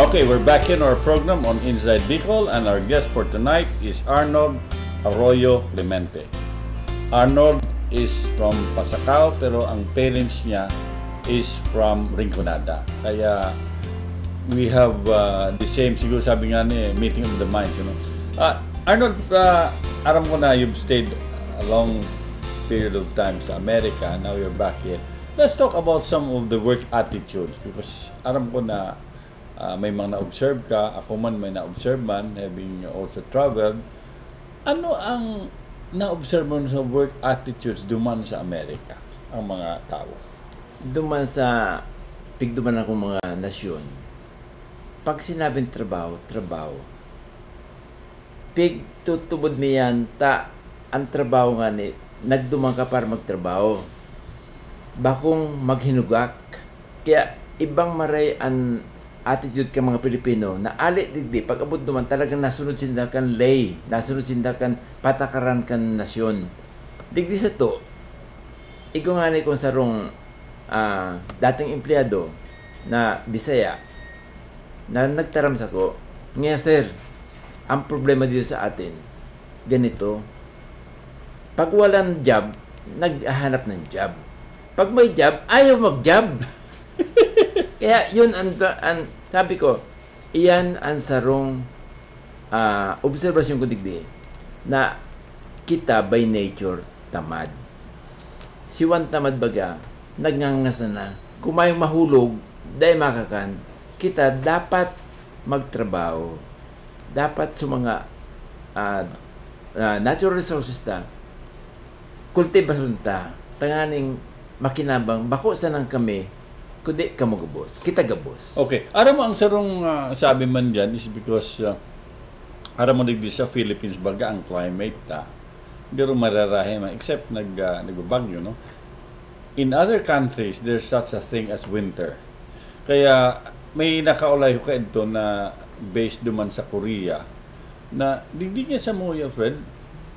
Okay, we're back in our program on Inside Bicol, and our guest for tonight is Arnold Arroyo Clemente. Arnold is from Pasacao, pero ang parents niya is from Rinconada. Kaya we have the same, siguro sabi nga ni, meeting of the minds, you know. Arnold, aram ko na you've stayed a long period of time sa America, now you're back here. Let's talk about some of the work attitudes, because aram ko na may mga na-observe ka, ako man may na-observe man, having also traveled. Ano ang na-observe mo sa work attitudes duman sa Amerika, ang mga tao? Duman sa pigduman akong mga nasyon, pag sinabing trabaho, trabaho. Pig tutubod niyan, ang trabaho nga ni, nagduman ka para magtrabaho. Bakong maghinugak. Kaya ibang maray ang attitude ka mga Pilipino na ali digdi pag abot duman talagang nasunod sinda kan lay, nasunod sinda kan patakaran kan nasyon. Digdi sa to, igo nga ni kung sarong dating empleyado na Bisaya na nagtaram sa ko, nga sir, ang problema dito sa atin, ganito, pag walang job, naghahanap ng job. Pag may job, ayaw mag-job. Kaya yun ang sabi ko, iyan ang sarong obserbasyon ko digdi na kita by nature tamad. Si Juan tamad baga, nagngangasan na. Kung may mahulog, dahil makakan, kita dapat magtrabaho. Dapat sa mga natural resources ta, kultivasyon ta, tanganing makinabang, bako sanang kami, kundi ka mo gabos. Kita gabos. Okay. Aram mo ang sarong sabi man dyan is because aram mo digdi sa Philippines baga ang climate pero mararahe man except nagbabagyo, no? In other countries, there's such a thing as winter. Kaya may nakaulay ko ito na based duman sa Korea na digdi niya sa Moya, Fred.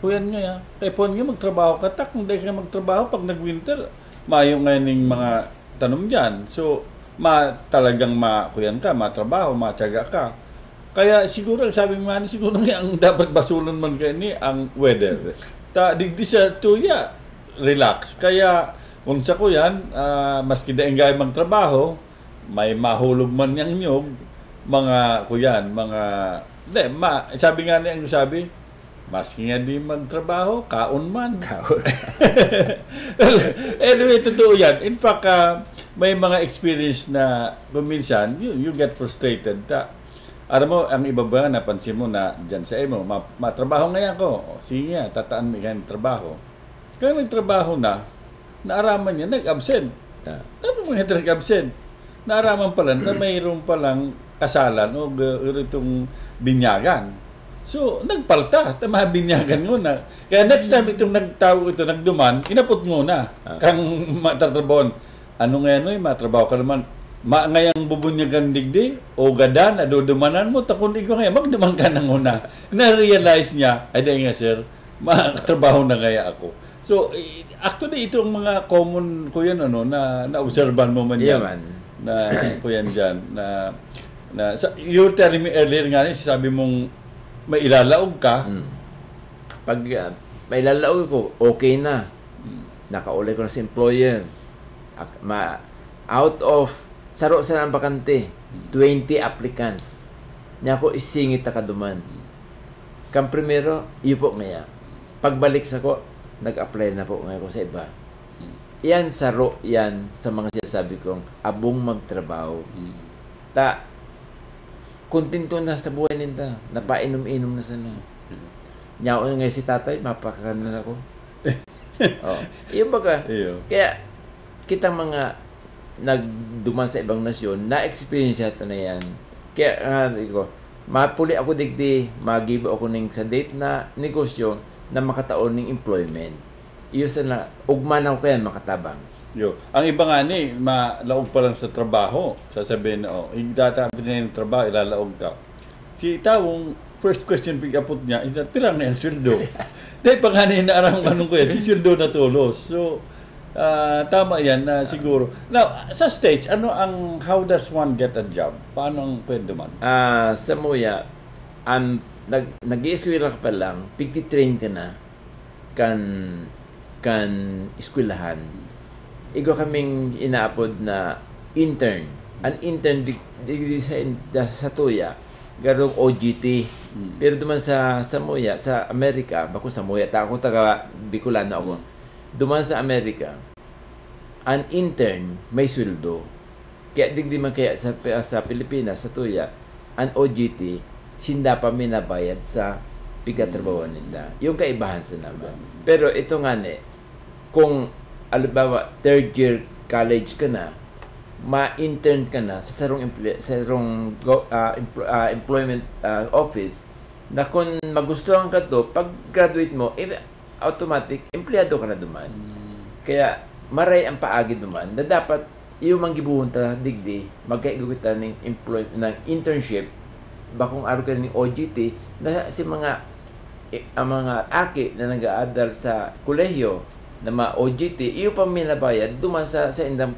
Kuyan nga ya. Kaya po niya magtrabaho ka tak. Kung dahil ka magtrabaho pag nag-winter, mayo ngayon yung mga tanong dyan. So, talagang kuyan ka, matrabaho, matyaga ka. Kaya siguro, sabi mo siguro nga ang dapat basulan man kayo ni ang weather. Digdi sa tuya, relax. Kaya, kung sa kuyan, maski daing gaya magtrabaho, may mahulog man yang nyog, mga kuyan, sabi nga niya ang sabi, maski nga di magtrabaho, kaon man. Kaon. Anyway, totoo yan. In fact, may mga experience na minsan, you get frustrated. Alam mo, ang iba ba, napansin mo na dyan sa mo, matrabaho ngayon ko. O, sige nga, tataan mo yan trabaho. Kaya nagtrabaho na, naaraman niya, nag-absent. Ano mga nag-absent? Naaraman pala na mayroon palang kasalan o itong binyagan. So, nagpalta. Binyagan mo na. Kaya next time itong nagtao ito, nagduman, inapot mo na. Kang matatrabahon. Ano ngayon, matrabaho ka naman. Ngayang bubunyagan digdi, o gadan, adudumanan mo, takundi ko ngayon, magduman ka nang una. Na-realize niya, ay dahil nga sir, makatrabaho na kaya ako. So, actually, itong mga common ko yan, na na-observan mo man yan. Yeah, Na ko yan dyan. You were telling me earlier nga, sabi mong, may ilalaog ka. Pag may ilalaog ko, okay na. Nakaulay ko na sa employer. Out of, saro sa ng bakante, 20 applicants. Niya ko isingit na kaduman. Kang primero, iyo po ngaya. Pagbalik sa ko, nag-apply na po ngayon ko sa iba. Yan saro yan sa mga sinasabi kong abong magtrabaho. Kontento na sa buhay ninda. Napainom-inom na sana. Nyaon nga si tatay, mapakakan na ako. Iyon baga. Kaya, kita mga nagduman sa ibang nasyon, na-experience natin na yan. Kaya, mapuli ako digdi, mag-give ako sa date na negosyo na makataon ng employment. Iyon sana, ugman ako kaya makatabang. Ang iba nga malaog pa lang sa trabaho. Sasabihin na, dataapin na yung trabaho, ilalaog ka. Si tawong, first question pick-upot niya, pirang na yung sweldo. Dahil pa nga inaarang ko yan, si sweldo na tulos. So, Tama yan na siguro. Now, sa States, how does one get a job? Paano ang pwede man? Sa Muya, nag-i-eskwela ka pa lang, pigti-train ka na, kan eskwelahan. Igo kaming inaapod na intern. An intern sa Tuya, garong OGT. Pero duman sa Muya, sa Amerika, bako sa Muya, ako taga Bicolano ako. Duman sa Amerika, an intern may sweldo. Kaya digdi man kaya sa Pilipinas, sa Tuya, an OGT, sinda pa minabayad sa pigatrabawan nila. Yung kaibahan sa naman. Pero ito nga kung alibawa third year college ka na, ma-intern ka na sa sarong employment office na kung magustuhan ka to, pag graduate mo, automatic, empleyado ka na duman. Kaya, maray ang paagi duman na dapat yung manggibuhon ta digdi, magkaigugot ta ng internship, bakong araw ka ng OGT, na si mga aki na nag-aadal sa kolehiyo na mga OGT, iyo pa minabayad duman sa indang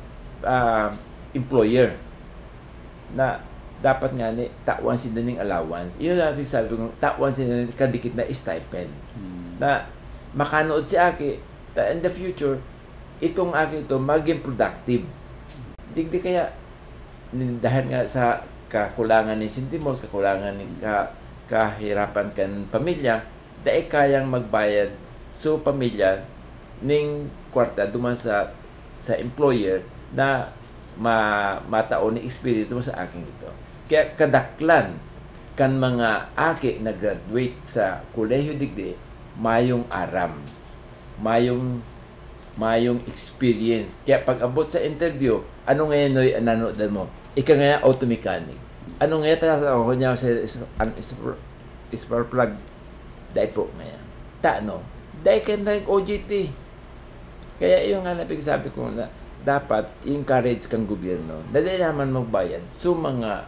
employer na dapat nga tawan sila ng allowance. Yun ang sabi ko, tawan sila ng kadikit na stipend. Na makanood si Aki, in the future, itong Aki ito maging productive. Digdi kaya, dahil nga sa kakulangan ng sentimos, kakulangan ng kahirapan kan pamilya, dahil kayang magbayad sa pamilya ng kwarta duman sa employer na mataon ni espiritu mo sa aking ito. Kaya kadaklan kan mga aki na graduate sa kolehiyo digdi, mayong aram, mayong experience. Kaya pag abot sa interview, ano ngayon noy nanonood mo? Ika nga auto mechanic. Ano ngayon tatanong ko niya sa spark plug? Dahil po ngayon. Taano? Dahil ka na yung OJT. Kaya yung nga sabi ko na dapat encourage kang gobyerno na dahil naman magbayad so mga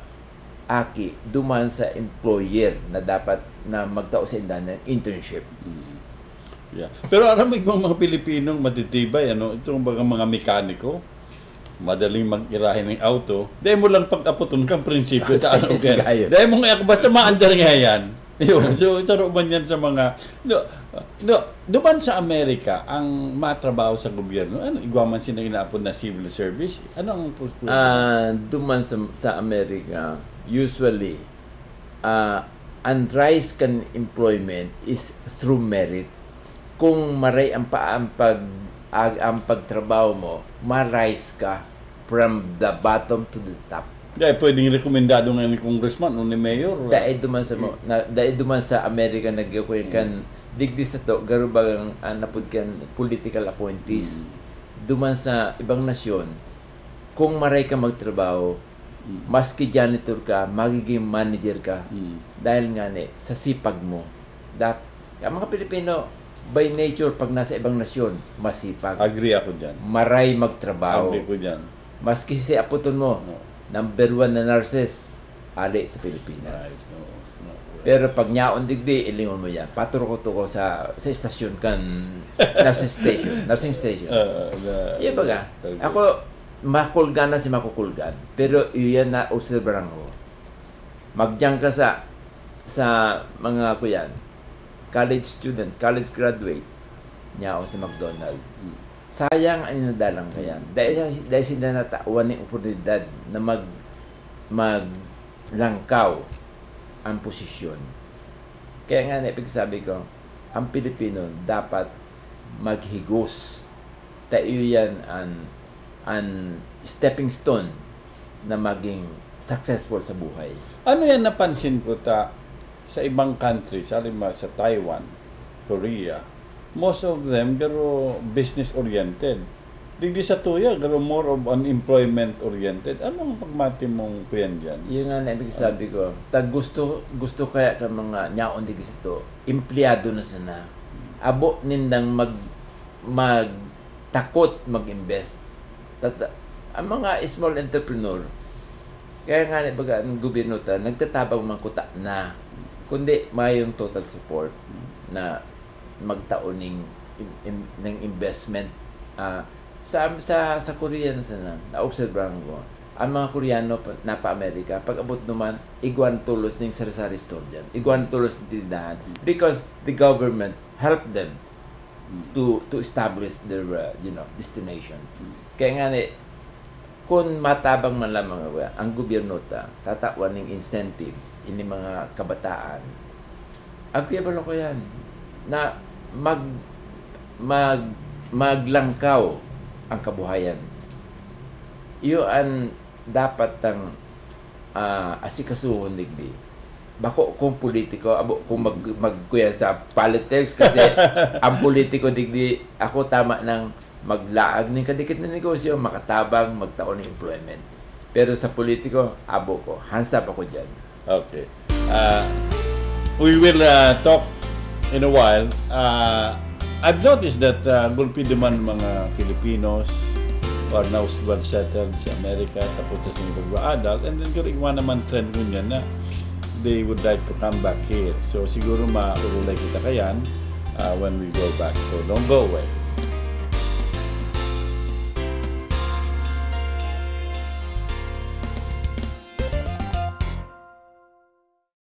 aki duman sa employer na dapat na magtao sa indan ng internship. Yeah. Pero alam mo mga Pilipinong matitibay, itong mga mekaniko, madaling mag-irahin ng auto, dahil mo lang pag-aputon kang prinsipyo sa dahil mo nga, basta maandar nga yan. So, saro man yan sa mga, duman sa Amerika, ang matrabaho sa gobyerno, igwaman sila inaapod na civil service? Ano ang duman sa Amerika, usually, unrise kan employment is through merit. Kung maray ang pagtrabaho mo, ma-rise ka from the bottom to the top. Dahil pwedeng rekomendado nga ni congressman o ni mayor. Dahil duman sa Amerika nagyakuin kan digdi sa to, garubagang napud kan political appointees. Duman sa ibang nasyon, kung maray ka magtrabaho, maski janitor ka, magiging manager ka, dahil nga sa sipag mo. Ang mga Pilipino, by nature, pag nasa ibang nasyon, masipag. Agree ako dyan. Maray magtrabaho. Agree ko dyan. Maski si aputon mo, number 1 na nurses, ali sa Pilipinas. Pero pag nyaon digdi, ilingon mo yan. Paturo ko sa stasyon kan, nursing station. Iya baga. Ako, makulgan na si makukulgan. Pero iyan na observeran ko. Magdiyan ka sa mga kuyan, college student, college graduate, niya ako sa McDonald's. Sayang ang inadalang kaya. Dahil sila natawan ng oportunidad na maglangkaw ang posisyon. Kaya nga sabi ko, ang Pilipino dapat maghigos. Tayo yan ang stepping stone na maging successful sa buhay. Ano yan napansin ko sa ibang countries, halimbawa sa Taiwan, Korea, most of them garo business oriented. Digdi sa Tuya, garo more of an employment oriented. Anong pagmati mong kuyan diyan? Yung nga ibig sabi ko, gusto kaya ka mga nyaon digdi sa to, empleyado na sana. Abo nindang takot mag-invest. Ang mga small entrepreneur, kaya nga baga ang gobyerno nagtatabang mangkuta na kundi mayong total support na magtaon ng investment sa Korea na-obserbahan ko, ang mga Koreano na pa-Amerika, pag abot naman, iguan tulos ng sari-sari store dyan. Iguan tulos ng tindahan. Because the government helped them to establish their, destination. Kaya nga kung matabang man lamang ang gobyerno tatawan ng incentive ini mga kabataan, agreeable ko yan na maglangkaw ang kabuhayan. Iyon dapat ang asikasuhon digdi. Bako kung politiko, kung magkuya sa politics kasi ang politiko digdi ako tama ng maglaag ng kadikit na negosyo, makatabang, magtaon ng employment. Pero sa politiko, ko, hands up ako dyan. Okay. We will talk in a while. I've noticed that gulpi naman mga Filipinos who are now well settled sa Amerika, tapos sa pag-adult, and then karigwa naman trend nun yan na they would like to come back here. So siguro maululay kita kayan when we go back. So don't go away.